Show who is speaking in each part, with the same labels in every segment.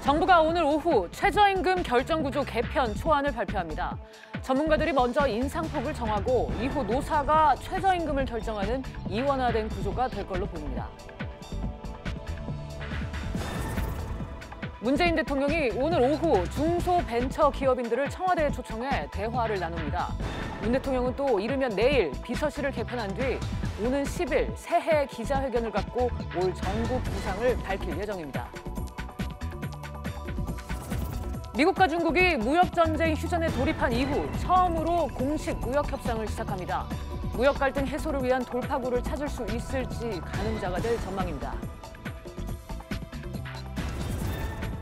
Speaker 1: 정부가 오늘 오후 최저임금 결정구조 개편 초안을 발표합니다. 전문가들이 먼저 인상폭을 정하고 이후 노사가 최저임금을 결정하는 이원화된 구조가 될 걸로 보입니다. 문재인 대통령이 오늘 오후 중소벤처기업인들을 청와대에 초청해 대화를 나눕니다. 문 대통령은 또 이르면 내일 비서실을 개편한 뒤 오는 10일 새해 기자회견을 갖고 올 정부 부상을 밝힐 예정입니다. 미국과 중국이 무역전쟁 휴전에 돌입한 이후 처음으로 공식 무역협상을 시작합니다. 무역 갈등 해소를 위한 돌파구를 찾을 수 있을지 가늠자가 될 전망입니다.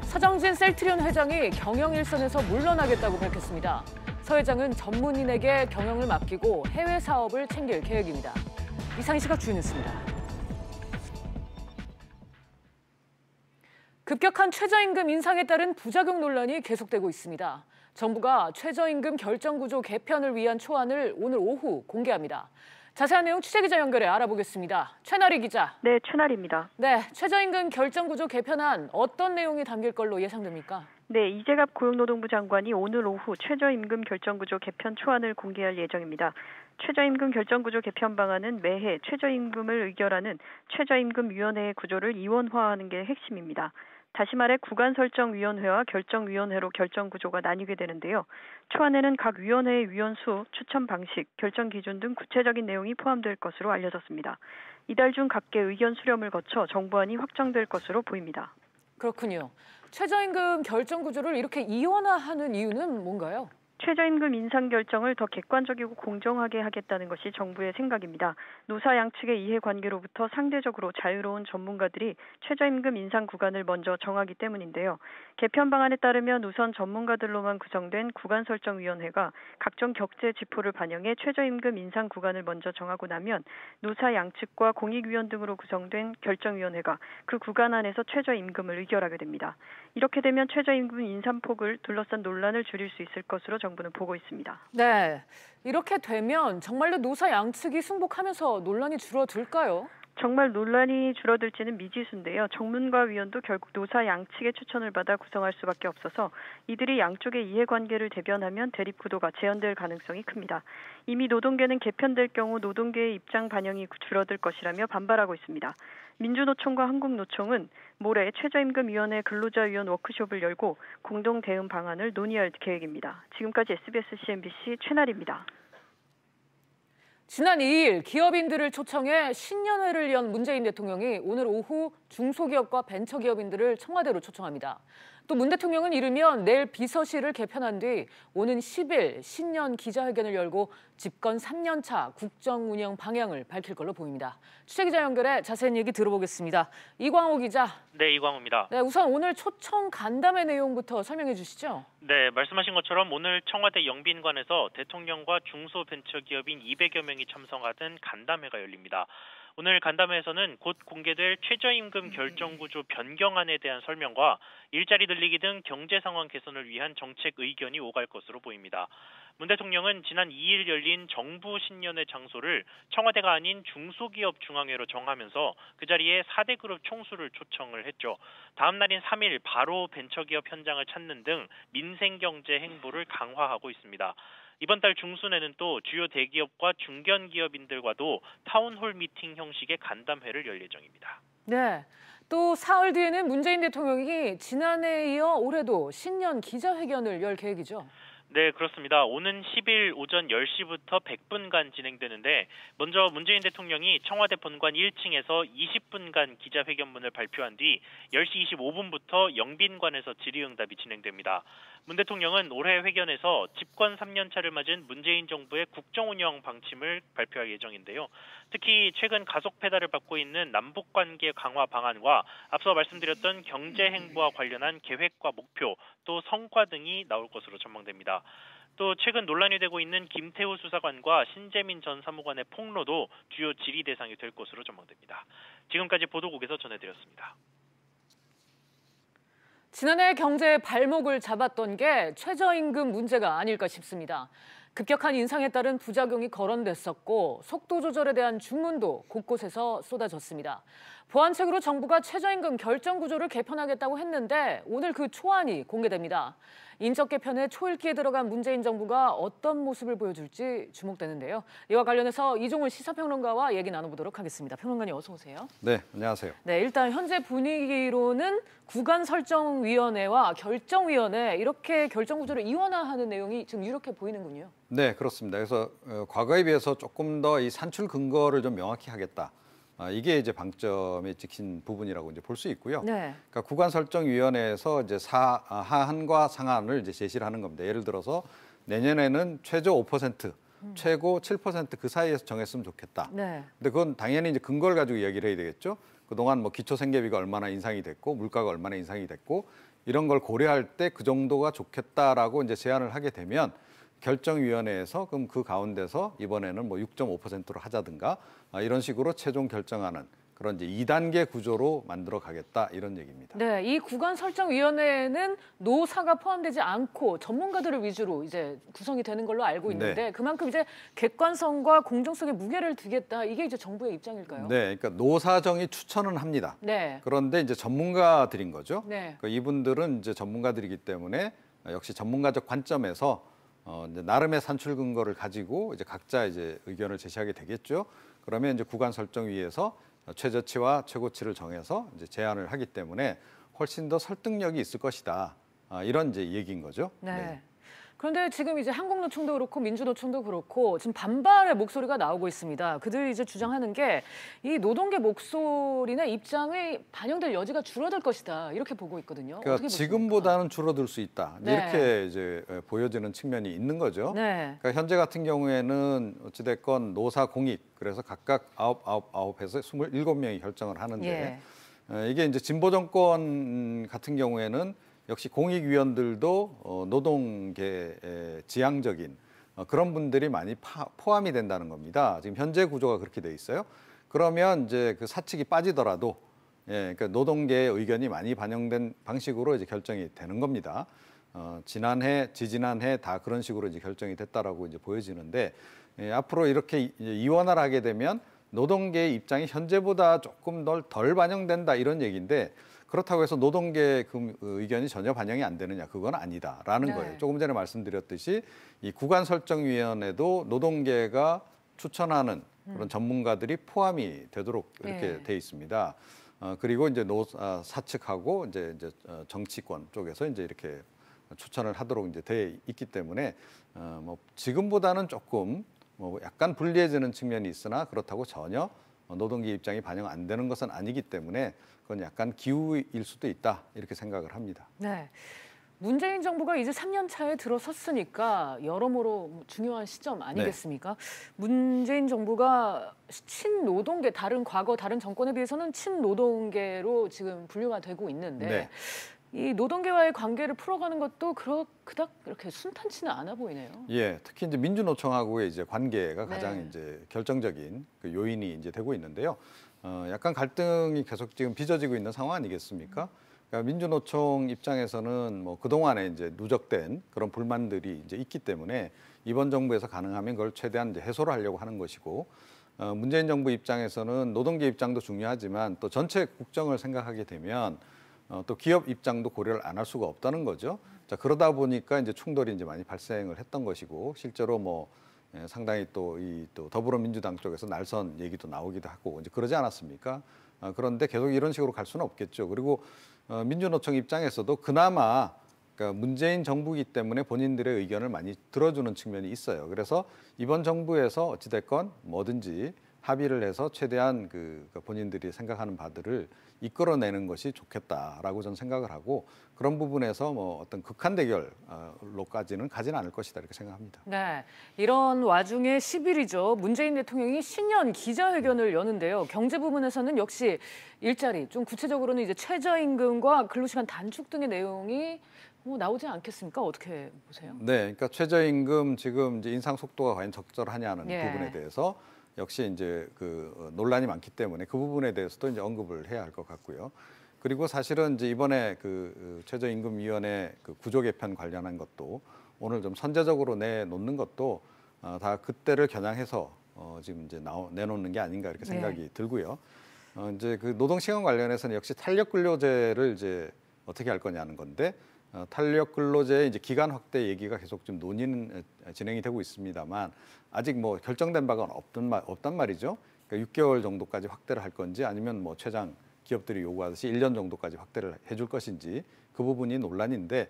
Speaker 1: 서정진 셀트리온 회장이 경영 일선에서 물러나겠다고 밝혔습니다. 서 회장은 전문인에게 경영을 맡기고 해외 사업을 챙길 계획입니다. 이상희 씨가 주의 뉴스입니다. 급격한 최저임금 인상에 따른 부작용 논란이 계속되고 있습니다. 정부가 최저임금 결정구조 개편을 위한 초안을 오늘 오후 공개합니다. 자세한 내용 취재기자 연결해 알아보겠습니다. 최나리 기자.
Speaker 2: 네, 최나리입니다.
Speaker 1: 네, 최저임금 결정구조 개편안 어떤 내용이 담길 걸로 예상됩니까?
Speaker 2: 네, 이재갑 고용노동부 장관이 오늘 오후 최저임금 결정구조 개편 초안을 공개할 예정입니다. 최저임금 결정구조 개편 방안은 매해 최저임금을 의결하는 최저임금위원회의 구조를 이원화하는 게 핵심입니다. 다시 말해 구간설정위원회와 결정위원회로 결정구조가 나뉘게 되는데요. 초안에는 각 위원회의 위원수, 추천 방식, 결정 기준 등 구체적인 내용이 포함될 것으로 알려졌습니다. 이달 중 각계 의견 수렴을 거쳐 정부안이 확정될 것으로 보입니다.
Speaker 1: 그렇군요. 최저임금 결정구조를 이렇게 이원화하는 이유는 뭔가요?
Speaker 2: 최저임금 인상 결정을 더 객관적이고 공정하게 하겠다는 것이 정부의 생각입니다. 노사 양측의 이해관계로부터 상대적으로 자유로운 전문가들이 최저임금 인상 구간을 먼저 정하기 때문인데요. 개편 방안에 따르면 우선 전문가들로만 구성된 구간설정위원회가 각종 격제 지표를 반영해 최저임금 인상 구간을 먼저 정하고 나면 노사 양측과 공익위원 등으로 구성된 결정위원회가 그 구간 안에서 최저임금을 의결하게 됩니다. 이렇게 되면 최저임금 인상폭을 둘러싼 논란을 줄일 수 있을 것으로 정부는 보고 있습니다.
Speaker 1: 네, 이렇게 되면 정말로 노사 양측이 승복하면서 논란이 줄어들까요?
Speaker 2: 정말 논란이 줄어들지는 미지수인데요. 전문가위원도 결국 노사 양측의 추천을 받아 구성할 수밖에 없어서 이들이 양쪽의 이해관계를 대변하면 대립구도가 재현될 가능성이 큽니다. 이미 노동계는 개편될 경우 노동계의 입장 반영이 줄어들 것이라며 반발하고 있습니다. 민주노총과 한국노총은 모레 최저임금위원회 근로자위원 워크숍을 열고 공동 대응 방안을 논의할 계획입니다. 지금까지 SBS CNBC 최나리입니다.
Speaker 1: 지난 2일 기업인들을 초청해 신년회를 연 문재인 대통령이 오늘 오후 중소기업과 벤처기업인들을 청와대로 초청합니다. 또 문 대통령은 이르면 내일 비서실을 개편한 뒤 오는 10일 신년 기자회견을 열고 집권 3년차 국정 운영 방향을 밝힐 걸로 보입니다. 취재기자 연결해 자세한 얘기 들어보겠습니다. 이광호 기자.
Speaker 3: 네, 이광호입니다.
Speaker 1: 네, 우선 오늘 초청 간담회 내용부터 설명해 주시죠.
Speaker 3: 네, 말씀하신 것처럼 오늘 청와대 영빈관에서 대통령과 중소벤처기업인 200여 명이 참석하던 간담회가 열립니다. 오늘 간담회에서는 곧 공개될 최저임금 결정구조 변경안에 대한 설명과 일자리 늘리기 등 경제 상황 개선을 위한 정책 의견이 오갈 것으로 보입니다. 문 대통령은 지난 2일 열린 정부 신년회 장소를 청와대가 아닌 중소기업 중앙회로 정하면서 그 자리에 4대 그룹 총수를 초청을 했죠. 다음 날인 3일 바로 벤처기업 현장을 찾는 등 민생경제 행보를 강화하고 있습니다. 이번 달 중순에는 또 주요 대기업과 중견기업인들과도 타운홀 미팅 형식의 간담회를 열 예정입니다.
Speaker 1: 네, 또 사흘 뒤에는 문재인 대통령이 지난해에 이어 올해도 신년 기자회견을 열 계획이죠.
Speaker 3: 네, 그렇습니다. 오는 10일 오전 10시부터 100분간 진행되는데 먼저 문재인 대통령이 청와대 본관 1층에서 20분간 기자회견문을 발표한 뒤 10시 25분부터 영빈관에서 질의응답이 진행됩니다. 문 대통령은 올해 회견에서 집권 3년차를 맞은 문재인 정부의 국정운영 방침을 발표할 예정인데요. 특히 최근 가속 페달을 밟고 있는 남북관계 강화 방안과 앞서 말씀드렸던 경제 행보와 관련한 계획과 목표, 또 성과 등이 나올 것으로 전망됩니다. 또 최근 논란이 되고 있는 김태우 수사관과 신재민 전 사무관의 폭로도 주요 질의 대상이 될 것으로 전망됩니다. 지금까지 보도국에서 전해드렸습니다.
Speaker 1: 지난해 경제의 발목을 잡았던 게 최저임금 문제가 아닐까 싶습니다. 급격한 인상에 따른 부작용이 거론됐었고 속도 조절에 대한 주문도 곳곳에서 쏟아졌습니다. 보완책으로 정부가 최저임금 결정 구조를 개편하겠다고 했는데 오늘 그 초안이 공개됩니다. 인적 개편에 초읽기에 들어간 문재인 정부가 어떤 모습을 보여줄지 주목되는데요. 이와 관련해서 이종훈 시사평론가와 얘기 나눠보도록 하겠습니다. 평론가님 어서 오세요.
Speaker 4: 네, 안녕하세요.
Speaker 1: 네, 일단 현재 분위기로는 구간설정위원회와 결정위원회 이렇게 결정 구조를 이원화하는 내용이 지금 유력해 보이는군요.
Speaker 4: 네, 그렇습니다. 그래서 과거에 비해서 조금 더 이 산출 근거를 좀 명확히 하겠다. 이게 이제 방점에 찍힌 부분이라고 이제 볼 수 있고요.
Speaker 1: 네.
Speaker 4: 그러니까 구간설정위원회에서 이제 하한과 상한을 이제 제시를 하는 겁니다. 예를 들어서 내년에는 최저 5%, 최고 7% 그 사이에서 정했으면 좋겠다.
Speaker 1: 네.
Speaker 4: 근데 그건 당연히 이제 근거를 가지고 이야기를 해야 되겠죠. 그동안 뭐 기초생계비가 얼마나 인상이 됐고 물가가 얼마나 인상이 됐고 이런 걸 고려할 때 그 정도가 좋겠다라고 이제 제안을 하게 되면 결정위원회에서 그럼 그 가운데서 이번에는 뭐 6.5%로 하자든가 이런 식으로 최종 결정하는 그런 이제 2단계 구조로 만들어 가겠다 이런 얘기입니다.
Speaker 1: 네, 이 구간설정위원회는 노사가 포함되지 않고 전문가들을 위주로 이제 구성이 되는 걸로 알고 있는데
Speaker 4: 네.
Speaker 1: 그만큼 이제 객관성과 공정성에 무게를 두겠다 이게 이제 정부의 입장일까요?
Speaker 4: 네, 그러니까 노사정이 추천은 합니다.
Speaker 1: 네.
Speaker 4: 그런데 이제 전문가들인 거죠.
Speaker 1: 네.
Speaker 4: 그러니까 이분들은 이제 전문가들이기 때문에 역시 전문가적 관점에서 이제 나름의 산출 근거를 가지고 이제 각자 이제 의견을 제시하게 되겠죠. 그러면 이제 구간설정위에서 최저치와 최고치를 정해서 이제 제안을 하기 때문에 훨씬 더 설득력이 있을 것이다. 이런 이제 얘기인 거죠.
Speaker 1: 네. 그런데 지금 이제 한국노총도 그렇고 민주노총도 그렇고 지금 반발의 목소리가 나오고 있습니다. 그들이 이제 주장하는 게 이 노동계 목소리나 입장이 반영될 여지가 줄어들 것이다 이렇게 보고 있거든요.
Speaker 4: 그러니까
Speaker 1: 어떻게 보십니까?
Speaker 4: 지금보다는 줄어들 수 있다.
Speaker 1: 네.
Speaker 4: 이렇게 이제 보여지는 측면이 있는 거죠.
Speaker 1: 네.
Speaker 4: 그러니까 현재 같은 경우에는 어찌됐건 노사 공익 그래서 각각 아홉해서 27명이 결정을 하는데 이게 이제 진보 정권 같은 경우에는 역시 공익위원들도 노동계의 지향적인 그런 분들이 많이 포함이 된다는 겁니다. 지금 현재 구조가 그렇게 돼 있어요. 그러면 이제 그 사측이 빠지더라도 그러니까 노동계의 의견이 많이 반영된 방식으로 이제 결정이 되는 겁니다. 지난해, 지지난해 다 그런 식으로 이제 결정이 됐다라고 이제 보여지는데 앞으로 이렇게 이원화를 하게 되면 노동계의 입장이 현재보다 조금 덜 반영된다 이런 얘기인데 그렇다고 해서 노동계 의견이 전혀 반영이 안 되느냐 그건 아니다라는
Speaker 1: 네.
Speaker 4: 거예요. 조금 전에 말씀드렸듯이 이 구간설정위원회도 노동계가 추천하는 그런 전문가들이 포함이 되도록 이렇게 돼 있습니다. 그리고 이제 사측하고 이제 정치권 쪽에서 이제 이렇게 추천을 하도록 이제 돼 있기 때문에 뭐 지금보다는 조금 뭐 약간 불리해지는 측면이 있으나 그렇다고 전혀 노동계 입장이 반영 안 되는 것은 아니기 때문에 그건 약간 기우일 수도 있다 이렇게 생각을 합니다.
Speaker 1: 네. 문재인 정부가 이제 3년 차에 들어섰으니까 여러모로 중요한 시점 아니겠습니까? 문재인 정부가 친노동계 과거 다른 정권에 비해서는 친노동계로 지금 분류가 되고 있는데 이 노동계와의 관계를 풀어가는 것도 그닥 이렇게 순탄치는 않아 보이네요.
Speaker 4: 예, 특히 이제 민주노총하고의 이제 관계가 가장 이제 결정적인 그 요인이 이제 되고 있는데요. 약간 갈등이 계속 지금 빚어지고 있는 상황 아니겠습니까? 그러니까 민주노총 입장에서는 뭐 그동안에 이제 누적된 그런 불만들이 이제 있기 때문에 이번 정부에서 가능하면 그걸 최대한 이제 해소를 하려고 하는 것이고 문재인 정부 입장에서는 노동계 입장도 중요하지만 또 전체 국정을 생각하게 되면 또 기업 입장도 고려를 안 할 수가 없다는 거죠. 자, 그러다 보니까 이제 충돌이 이제 많이 발생을 했던 것이고 실제로 뭐 상당히 또 더불어민주당 쪽에서 날선 얘기도 나오기도 하고 이제 그러지 않았습니까? 그런데 계속 이런 식으로 갈 수는 없겠죠. 그리고 민주노총 입장에서도 그나마 그러니까 문재인 정부이기 때문에 본인들의 의견을 많이 들어주는 측면이 있어요. 그래서 이번 정부에서 어찌됐건 뭐든지 합의를 해서 최대한 본인들이 생각하는 바들을 이끌어내는 것이 좋겠다라고 저는 생각을 하고 그런 부분에서 뭐 어떤 극한 대결로까지는 가지는 않을 것이다 이렇게 생각합니다.
Speaker 1: 네, 이런 와중에 10일이죠. 문재인 대통령이 신년 기자회견을 여는데요. 경제 부분에서는 역시 일자리, 좀 구체적으로는 이제 최저임금과 근로시간 단축 등의 내용이 나오지 않겠습니까? 어떻게 보세요?
Speaker 4: 네, 그러니까 최저임금 지금 이제 인상 속도가 과연 적절하냐는 부분에 대해서 역시 이제 논란이 많기 때문에 그 부분에 대해서도 이제 언급을 해야 할 것 같고요. 그리고 사실은 이제 이번에 최저임금위원회 구조 개편 관련한 것도 오늘 좀 선제적으로 내놓는 것도 다 그때를 겨냥해서 지금 이제 내놓는 게 아닌가 이렇게 생각이 들고요. 이제 그 노동 시간 관련해서는 역시 탄력 근로제를 이제 어떻게 할 거냐는 건데 탄력 근로제의 이제 기간 확대 얘기가 계속 좀 논의는 진행이 되고 있습니다만 아직 뭐 결정된 바가 없단 말이죠. 그러니까 6개월 정도까지 확대를 할 건지 아니면 뭐 최장 기업들이 요구하듯이 1년 정도까지 확대를 해줄 것인지 그 부분이 논란인데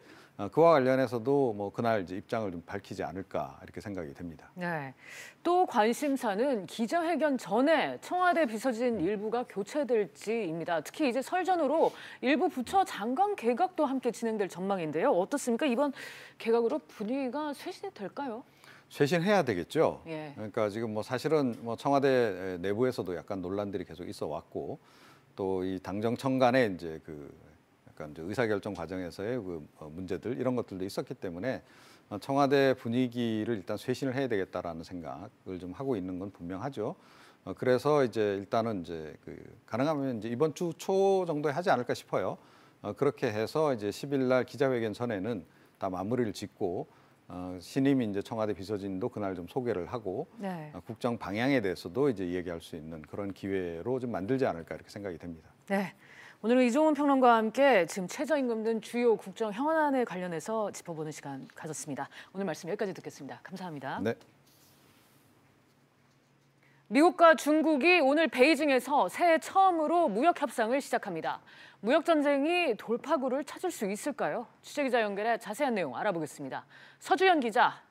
Speaker 4: 그와 관련해서도 뭐 그날 이제 입장을 좀 밝히지 않을까 이렇게 생각이 됩니다.
Speaker 1: 네. 또 관심사는 기자회견 전에 청와대 비서진 일부가 교체될지입니다. 특히 이제 설 전후로 일부 부처 장관 개각도 함께 진행될 전망인데요. 어떻습니까? 이번 개각으로 분위기가 쇄신이 될까요?
Speaker 4: 쇄신해야 되겠죠.
Speaker 1: 예.
Speaker 4: 그러니까 지금 뭐 사실은 뭐 청와대 내부에서도 약간 논란들이 계속 있어 왔고 또 이 당정청 간의 이제 그 약간 이제 의사결정 과정에서의 그 문제들 이런 것들도 있었기 때문에 청와대 분위기를 일단 쇄신을 해야 되겠다라는 생각을 좀 하고 있는 건 분명하죠. 그래서 이제 일단은 이제 그 가능하면 이제 이번 주 초 정도에 하지 않을까 싶어요. 그렇게 해서 이제 10일 날 기자회견 전에는 다 마무리를 짓고 신임 이제 청와대 비서진도 그날 좀 소개를 하고
Speaker 1: 네.
Speaker 4: 국정 방향에 대해서도 이제 얘기할 수 있는 그런 기회로 좀 만들지 않을까 이렇게 생각이 됩니다.
Speaker 1: 네. 오늘은 이종훈 평론가와 함께 지금 최저임금 등 주요 국정 현안에 관련해서 짚어보는 시간 가졌습니다. 오늘 말씀 여기까지 듣겠습니다. 감사합니다.
Speaker 4: 네.
Speaker 1: 미국과 중국이 오늘 베이징에서 새해 처음으로 무역 협상을 시작합니다. 무역 전쟁이 돌파구를 찾을 수 있을까요? 취재기자 연결해 자세한 내용 알아보겠습니다. 서주연 기자.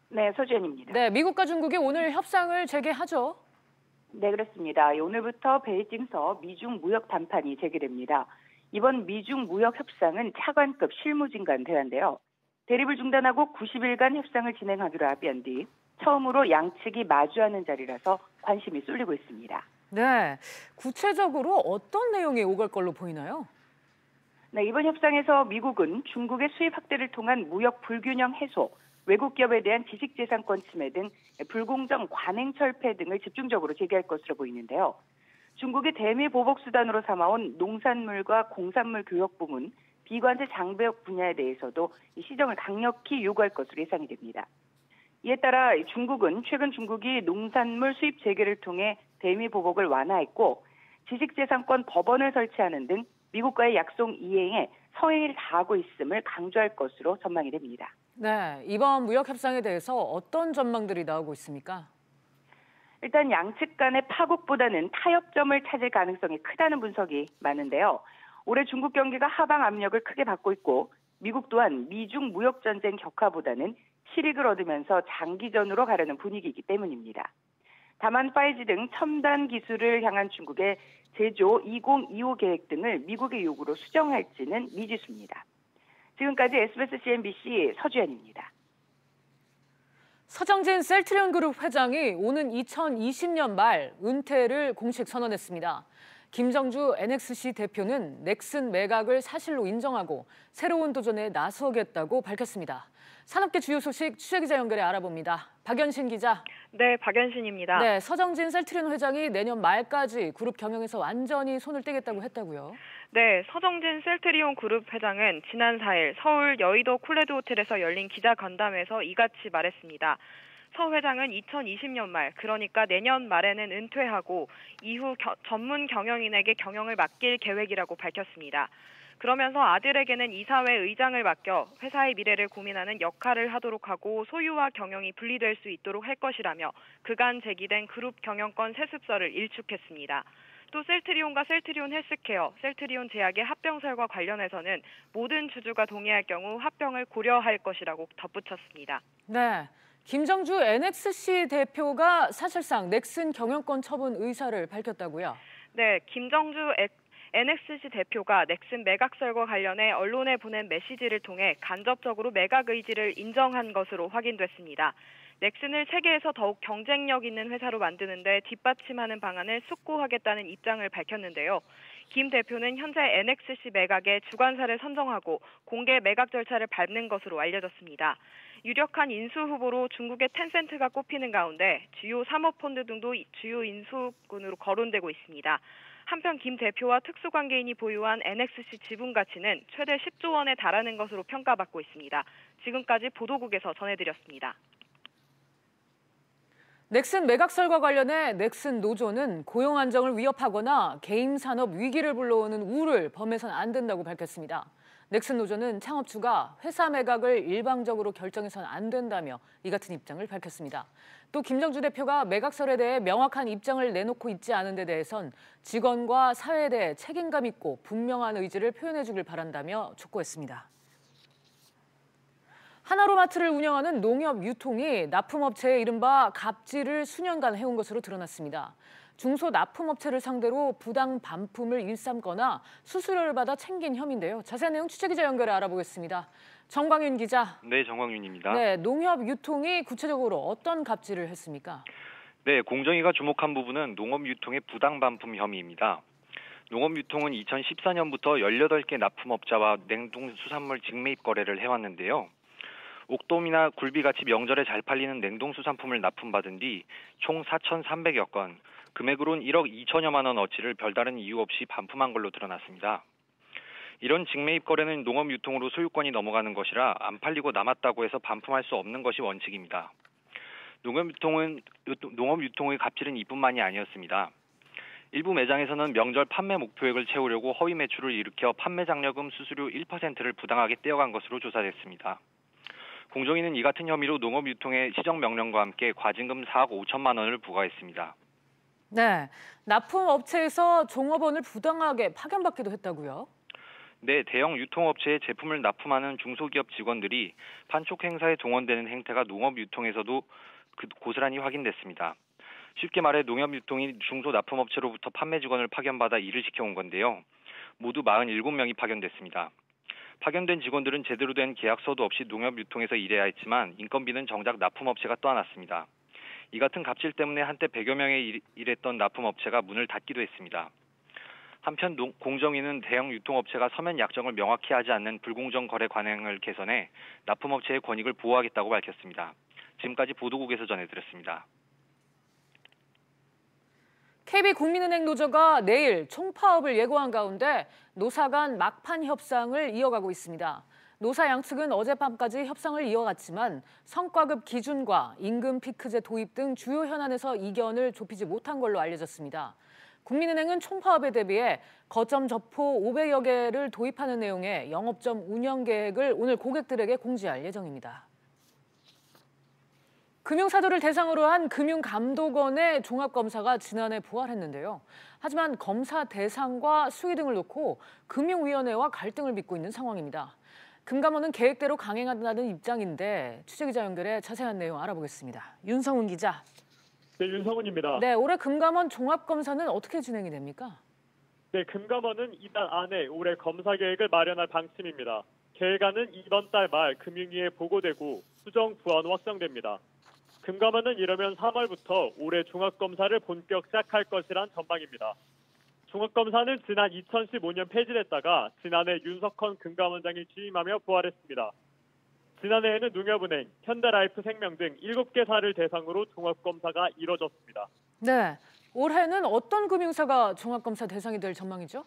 Speaker 5: 네, 서주연입니다.
Speaker 1: 네, 미국과 중국이 오늘 협상을 재개하죠.
Speaker 5: 네, 그렇습니다. 오늘부터 베이징서 미중 무역 담판이 재개됩니다. 이번 미중 무역 협상은 차관급 실무진간 대화인데요. 대립을 중단하고 90일간 협상을 진행하기로 합의한 뒤 처음으로 양측이 마주하는 자리라서 관심이 쏠리고 있습니다.
Speaker 1: 네, 구체적으로 어떤 내용이 오갈 걸로 보이나요?
Speaker 5: 네, 이번 협상에서 미국은 중국의 수입 확대를 통한 무역 불균형 해소, 외국 기업에 대한 지식재산권 침해 등 불공정 관행 철폐 등을 집중적으로 제기할 것으로 보이는데요. 중국이 대미 보복 수단으로 삼아온 농산물과 공산물 교역 부문, 비관세 장벽 분야에 대해서도 시정을 강력히 요구할 것으로 예상이 됩니다. 이에 따라 중국은 최근 중국이 농산물 수입 재개를 통해 대미 보복을 완화했고 지식재산권 법원을 설치하는 등 미국과의 약속 이행에 서행을 다하고 있음을 강조할 것으로 전망이 됩니다.
Speaker 1: 네, 이번 무역 협상에 대해서 어떤 전망들이 나오고 있습니까?
Speaker 5: 일단 양측 간의 파국보다는 타협점을 찾을 가능성이 크다는 분석이 많은데요. 올해 중국 경기가 하방 압력을 크게 받고 있고 미국 또한 미중 무역 전쟁 격화보다는 실익을 얻으면서 장기전으로 가려는 분위기이기 때문입니다. 다만 5G 등 첨단 기술을 향한 중국의 제조 2025 계획 등을 미국의 요구로 수정할지는 미지수입니다. 지금까지 SBS CNBC 서주연입니다.
Speaker 1: 서정진 셀트리온 그룹 회장이 오는 2020년 말 은퇴를 공식 선언했습니다. 김정주 NXC 대표는 넥슨 매각을 사실로 인정하고 새로운 도전에 나서겠다고 밝혔습니다. 산업계 주요 소식 취재기자 연결해 알아봅니다. 박연신 기자.
Speaker 2: 네, 박연신입니다.
Speaker 1: 네, 서정진 셀트리온 회장이 내년 말까지 그룹 경영에서 완전히 손을 떼겠다고 했다고요?
Speaker 2: 네, 서정진 셀트리온 그룹 회장은 지난 4일 서울 여의도 콜레드 호텔에서 열린 기자간담회에서 이같이 말했습니다. 서 회장은 2020년 말, 그러니까 내년 말에는 은퇴하고 이후 전문 경영인에게 경영을 맡길 계획이라고 밝혔습니다. 그러면서 아들에게는 이사회 의장을 맡겨 회사의 미래를 고민하는 역할을 하도록 하고 소유와 경영이 분리될 수 있도록 할 것이라며 그간 제기된 그룹 경영권 세습설을 일축했습니다. 또 셀트리온과 셀트리온 헬스케어, 셀트리온 제약의 합병설과 관련해서는 모든 주주가 동의할 경우 합병을 고려할 것이라고 덧붙였습니다.
Speaker 1: 네, 김정주 NXC 대표가 사실상 넥슨 경영권 처분 의사를 밝혔다고요?
Speaker 2: 네, 김정주 NXC 대표가 넥슨 매각설과 관련해 언론에 보낸 메시지를 통해 간접적으로 매각 의지를 인정한 것으로 확인됐습니다. 넥슨을 세계에서 더욱 경쟁력 있는 회사로 만드는 데 뒷받침하는 방안을 숙고하겠다는 입장을 밝혔는데요. 김 대표는 현재 NXC 매각의 주관사를 선정하고 공개 매각 절차를 밟는 것으로 알려졌습니다. 유력한 인수 후보로 중국의 텐센트가 꼽히는 가운데 주요 사모펀드 등도 주요 인수군으로 거론되고 있습니다. 한편 김 대표와 특수관계인이 보유한 NXC 지분 가치는 최대 10조 원에 달하는 것으로 평가받고 있습니다.
Speaker 6: 지금까지 보도국에서 전해드렸습니다.
Speaker 1: 넥슨 매각설과 관련해 넥슨 노조는 고용 안정을 위협하거나 개인 산업 위기를 불러오는 우를 범해서는 안 된다고 밝혔습니다. 넥슨 노조는 창업주가 회사 매각을 일방적으로 결정해서는 안 된다며 이 같은 입장을 밝혔습니다. 또 김정주 대표가 매각설에 대해 명확한 입장을 내놓고 있지 않은 데 대해선 직원과 사회에 대해 책임감 있고 분명한 의지를 표현해 주길 바란다며 촉구했습니다. 하나로마트를 운영하는 농협 유통이 납품업체의 이른바 갑질을 수년간 해온 것으로 드러났습니다. 중소 납품업체를 상대로 부당 반품을 일삼거나 수수료를 받아 챙긴 혐의인데요. 자세한 내용 취재기자 연결해 알아보겠습니다. 정광윤 기자.
Speaker 7: 네, 정광윤입니다.
Speaker 1: 네, 농협 유통이 구체적으로 어떤 갑질을 했습니까?
Speaker 7: 네, 공정위가 주목한 부분은 농업 유통의 부당 반품 혐의입니다. 농업 유통은 2014년부터 18개 납품업자와 냉동수산물 직매입 거래를 해왔는데요. 옥돔이나 굴비같이 명절에 잘 팔리는 냉동수산품을 납품받은 뒤 총 4,300여 건, 금액으론 1억 2천여만 원 어치를 별다른 이유 없이 반품한 걸로 드러났습니다. 이런 직매입 거래는 농업 유통으로 소유권이 넘어가는 것이라 안 팔리고 남았다고 해서 반품할 수 없는 것이 원칙입니다. 농업 유통의 갑질은 이뿐만이 아니었습니다. 일부 매장에서는 명절 판매 목표액을 채우려고 허위 매출을 일으켜 판매 장려금 수수료 1%를 부당하게 떼어간 것으로 조사됐습니다. 공정위는 이 같은 혐의로 농업 유통에 시정 명령과 함께 과징금 4억 5천만 원을 부과했습니다.
Speaker 1: 네, 납품업체에서 종업원을 부당하게 파견받기도 했다고요?
Speaker 7: 네, 대형 유통업체에 제품을 납품하는 중소기업 직원들이 판촉 행사에 동원되는 행태가 농업 유통에서도 고스란히 확인됐습니다. 쉽게 말해 농협 유통이 중소 납품업체로부터 판매 직원을 파견받아 일을 시켜온 건데요. 모두 47명이 파견됐습니다. 파견된 직원들은 제대로 된 계약서도 없이 농협 유통에서 일해야 했지만 인건비는 정작 납품업체가 떠안았습니다. 이 같은 갑질 때문에 한때 100여 명이 일했던 납품업체가 문을 닫기도 했습니다. 한편 공정위는 대형 유통업체가 서면 약정을 명확히 하지 않는 불공정 거래 관행을 개선해 납품업체의 권익을 보호하겠다고 밝혔습니다. 지금까지 보도국에서 전해드렸습니다.
Speaker 1: KB국민은행 노조가 내일 총파업을 예고한 가운데 노사 간 막판 협상을 이어가고 있습니다. 노사 양측은 어젯밤까지 협상을 이어갔지만 성과급 기준과 임금 피크제 도입 등 주요 현안에서 이견을 좁히지 못한 걸로 알려졌습니다. 국민은행은 총파업에 대비해 거점 점포 500여 개를 도입하는 내용의 영업점 운영 계획을 오늘 고객들에게 공지할 예정입니다. 금융사들을 대상으로 한 금융감독원의 종합검사가 지난해 부활했는데요. 하지만 검사 대상과 수위 등을 놓고 금융위원회와 갈등을 빚고 있는 상황입니다. 금감원은 계획대로 강행한다는 입장인데 취재기자 연결해 자세한 내용 알아보겠습니다. 윤성훈 기자.
Speaker 8: 네, 윤성훈입니다.
Speaker 1: 네, 올해 금감원 종합검사는 어떻게 진행이 됩니까?
Speaker 8: 네, 금감원은 이달 안에 올해 검사 계획을 마련할 방침입니다. 계획안은 이번 달 말 금융위에 보고되고 수정 부안 확정됩니다. 금감원은 이러면 3월부터 올해 종합검사를 본격 시작할 것이란 전망입니다. 종합검사는 지난 2015년 폐지됐다가 지난해 윤석헌 금감원장이 취임하며 부활했습니다. 지난해에는 농협은행, 현대라이프생명 등 7개사를 대상으로 종합검사가 이뤄졌습니다.
Speaker 1: 네, 올해는 어떤 금융사가 종합검사 대상이 될 전망이죠?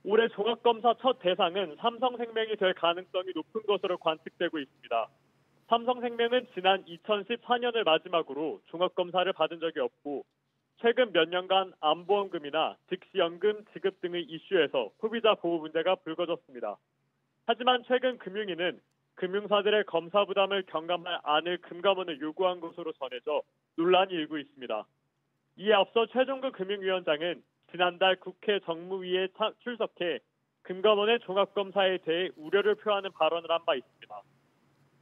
Speaker 8: 올해 종합검사 첫 대상은 삼성생명이 될 가능성이 높은 것으로 관측되고 있습니다. 삼성생명은 지난 2014년을 마지막으로 종합검사를 받은 적이 없고 최근 몇 년간 안보험금이나 즉시연금 지급 등의 이슈에서 소비자 보호 문제가 불거졌습니다. 하지만 최근 금융위는 금융사들의 검사 부담을 경감할 안을 금감원에 요구한 것으로 전해져 논란이 일고 있습니다. 이에 앞서 최종근 금융위원장은 지난달 국회 정무위에 출석해 금감원의 종합검사에 대해 우려를 표하는 발언을 한 바 있습니다.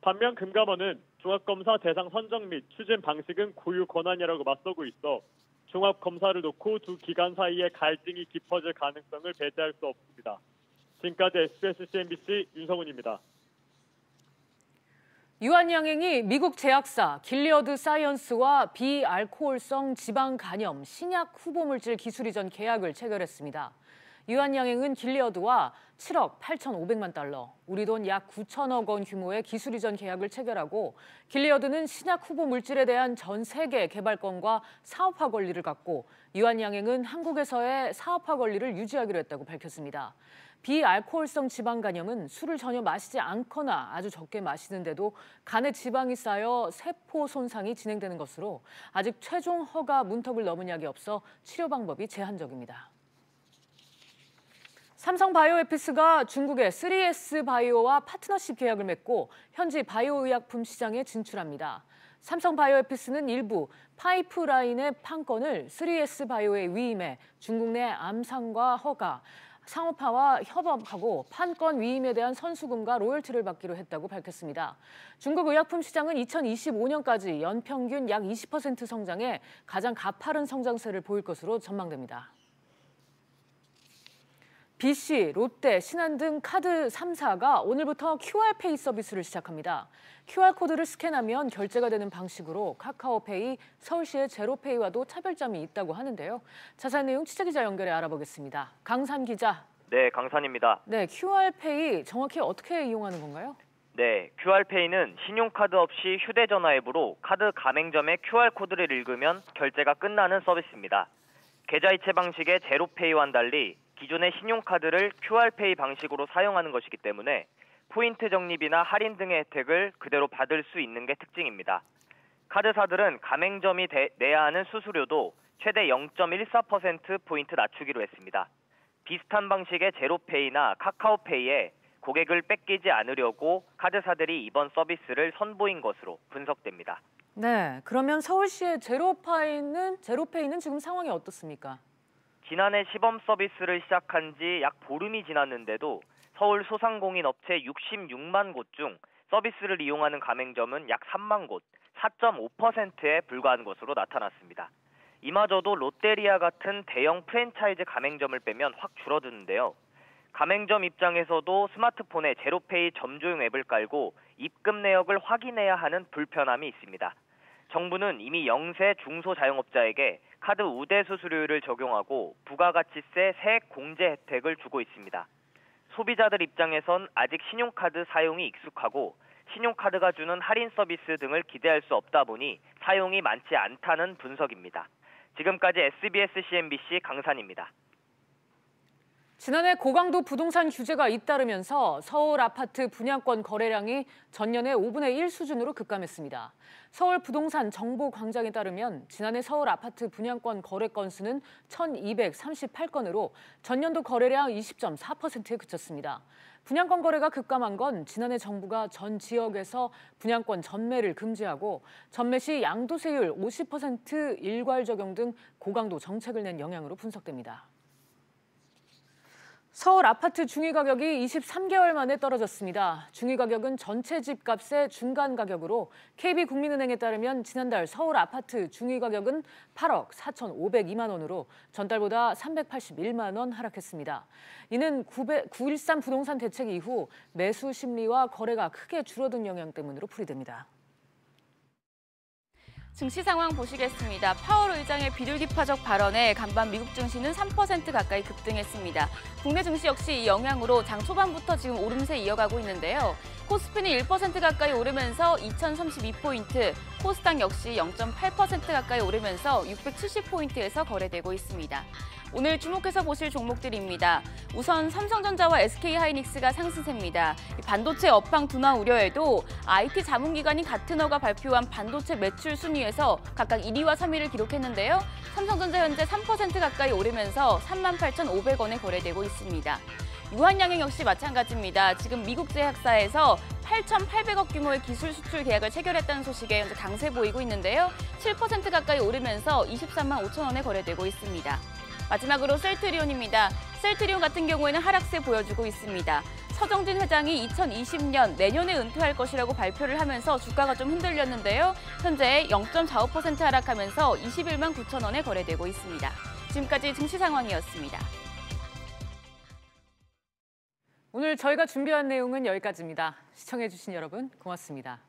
Speaker 8: 반면 금감원은 종합검사 대상 선정 및 추진 방식은 고유 권한이라고 맞서고 있어 종합검사를 놓고 두 기관 사이의 갈등이 깊어질 가능성을 배제할 수 없습니다. 지금까지 SBS CNBC 윤성훈입니다.
Speaker 1: 유한양행이 미국 제약사 길리어드 사이언스와 비알코올성 지방 간염 신약 후보물질 기술 이전 계약을 체결했습니다. 유한양행은 길리어드와 7억 8,500만 달러, 우리 돈 약 9천억 원 규모의 기술 이전 계약을 체결하고 길리어드는 신약 후보 물질에 대한 전 세계 개발권과 사업화 권리를 갖고 유한양행은 한국에서의 사업화 권리를 유지하기로 했다고 밝혔습니다. 비알코올성 지방 간염은 술을 전혀 마시지 않거나 아주 적게 마시는데도 간에 지방이 쌓여 세포 손상이 진행되는 것으로 아직 최종 허가 문턱을 넘은 약이 없어 치료 방법이 제한적입니다. 삼성 바이오에피스가 중국의 3S 바이오와 파트너십 계약을 맺고 현지 바이오의약품 시장에 진출합니다. 삼성 바이오에피스는 일부 파이프라인의 판권을 3S 바이오에 위임해 중국 내 암상과 허가, 상업화와 협업하고 판권 위임에 대한 선수금과 로열티를 받기로 했다고 밝혔습니다. 중국 의약품 시장은 2025년까지 연평균 약 20% 성장해 가장 가파른 성장세를 보일 것으로 전망됩니다. BC, 롯데, 신한 등 카드 3사가 오늘부터 QR페이 서비스를 시작합니다. QR코드를 스캔하면 결제가 되는 방식으로 카카오페이, 서울시의 제로페이와도 차별점이 있다고 하는데요. 자세한 내용 취재기자 연결해 알아보겠습니다. 강산 기자.
Speaker 9: 네, 강산입니다.
Speaker 1: 네, QR페이 정확히 어떻게 이용하는 건가요?
Speaker 9: 네, QR페이는 신용카드 없이 휴대전화 앱으로 카드 가맹점의 QR코드를 읽으면 결제가 끝나는 서비스입니다. 계좌이체 방식의 제로페이와는 달리 기존의 신용카드를 QR페이 방식으로 사용하는 것이기 때문에 포인트 적립이나 할인 등의 혜택을 그대로 받을 수 있는 게 특징입니다. 카드사들은 가맹점이 내야 하는 수수료도 최대 0.14%포인트 낮추기로 했습니다. 비슷한 방식의 제로페이나 카카오페이에 고객을 뺏기지 않으려고 카드사들이 이번 서비스를 선보인 것으로 분석됩니다.
Speaker 1: 네, 그러면 서울시의 제로페이는 지금 상황이 어떻습니까?
Speaker 9: 지난해 시범 서비스를 시작한 지 약 보름이 지났는데도 서울 소상공인 업체 66만 곳 중 서비스를 이용하는 가맹점은 약 3만 곳, 4.5%에 불과한 것으로 나타났습니다. 이마저도 롯데리아 같은 대형 프랜차이즈 가맹점을 빼면 확 줄어드는데요. 가맹점 입장에서도 스마트폰에 제로페이 점조용 앱을 깔고 입금 내역을 확인해야 하는 불편함이 있습니다. 정부는 이미 영세 중소자영업자에게 카드 우대 수수료를 적용하고 부가가치세 세액 공제 혜택을 주고 있습니다. 소비자들 입장에선 아직 신용카드 사용이 익숙하고 신용카드가 주는 할인 서비스 등을 기대할 수 없다 보니 사용이 많지 않다는 분석입니다. 지금까지 SBS CNBC 강산입니다.
Speaker 1: 지난해 고강도 부동산 규제가 잇따르면서 서울 아파트 분양권 거래량이 전년의 5분의 1 수준으로 급감했습니다. 서울 부동산 정보광장에 따르면 지난해 서울 아파트 분양권 거래 건수는 1,238건으로 전년도 거래량 20.4%에 그쳤습니다. 분양권 거래가 급감한 건 지난해 정부가 전 지역에서 분양권 전매를 금지하고 전매 시 양도세율 50% 일괄 적용 등 고강도 정책을 낸 영향으로 분석됩니다. 서울 아파트 중위가격이 23개월 만에 떨어졌습니다. 중위가격은 전체 집값의 중간 가격으로 KB국민은행에 따르면 지난달 서울 아파트 중위가격은 8억 4,502만 원으로 전달보다 381만 원 하락했습니다. 이는 9.13 부동산 대책 이후 매수 심리와 거래가 크게 줄어든 영향 때문으로 풀이됩니다.
Speaker 10: 증시 상황 보시겠습니다. 파월 의장의 비둘기파적 발언에 간밤 미국 증시는 3% 가까이 급등했습니다. 국내 증시 역시 이 영향으로 장 초반부터 지금 오름세 이어가고 있는데요. 코스피는 1% 가까이 오르면서 2,032포인트, 코스닥 역시 0.8% 가까이 오르면서 670포인트에서 거래되고 있습니다. 오늘 주목해서 보실 종목들입니다. 우선 삼성전자와 SK하이닉스가 상승세입니다. 반도체 업황 둔화 우려에도 IT 자문기관인 가트너가 발표한 반도체 매출 순위에서 각각 1위와 3위를 기록했는데요. 삼성전자 현재 3% 가까이 오르면서 38,500원에 거래되고 있습니다. 유한양행 역시 마찬가지입니다. 지금 미국 제약사에서 8,800억 규모의 기술 수출 계약을 체결했다는 소식에 현재 강세 보이고 있는데요. 7% 가까이 오르면서 23만 5천 원에 거래되고 있습니다. 마지막으로 셀트리온입니다. 셀트리온 같은 경우에는 하락세 보여주고 있습니다. 서정진 회장이 2020년 내년에 은퇴할 것이라고 발표를 하면서 주가가 좀 흔들렸는데요. 현재 0.45% 하락하면서 21만 9천 원에 거래되고 있습니다. 지금까지 증시 상황이었습니다.
Speaker 1: 오늘 저희가 준비한 내용은 여기까지입니다. 시청해주신 여러분 고맙습니다.